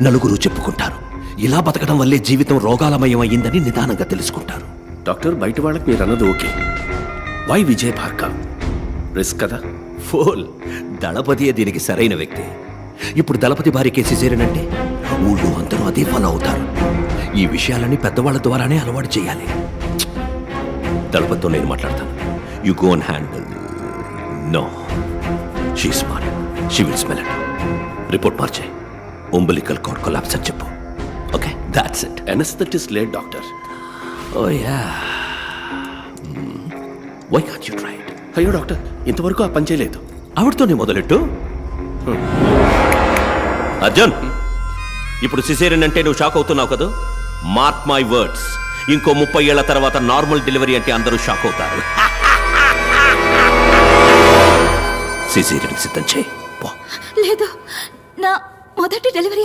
నలుగురు చెప్పుకుంటారు. ఇలా బతకడం వల్లే జీవితం రోగాలమయం అయ్యిందని నిదానంగా తెలుసుకుంటారు. డాక్టర్, బయట వాళ్ళకి మీరు అన్నది okay. Why Vijay Bhargav? Risk కదా? ఫోల్. దళపతియే దీనికి సరైన వ్యక్తి. ఇప్పుడు దళపతి భార్య సిజేరియన్ ఊళ్ళో అందరూ అదే ఫాలో అవుతారు. ఈ విషయాలని పెద్దవాళ్ళ ద్వారానే అలవాటు చేయాలి. దళపతితో నేను మాట్లాడతాను. You go and handle. No, she smart, she will smell it. Report మార్చే. umbilical cord collapse అని చెప్పు. Okay, that's it. Anaesthetist late doctor. Oh yeah, why can't you try it? అయ్యో డాక్టర్, ఇంతవరకు ఆ పని చేయలేదు. ఆవిడతోనే మొదలెట్టు. అర్జున్, ఇప్పుడు సిజేరియన్ అంటే నువ్వు షాక్ అవుతున్నావు కదా? మార్క్ మై వర్డ్స్, ఇంకో 30 ఏళ్ల తర్వాత నార్మల్ డెలివరీ అంటే అందరూ షాక్ అవుతారు. సిజేరియన్ సిద్ధం చేయి. లేదు, నా మొదటి డెలివరీ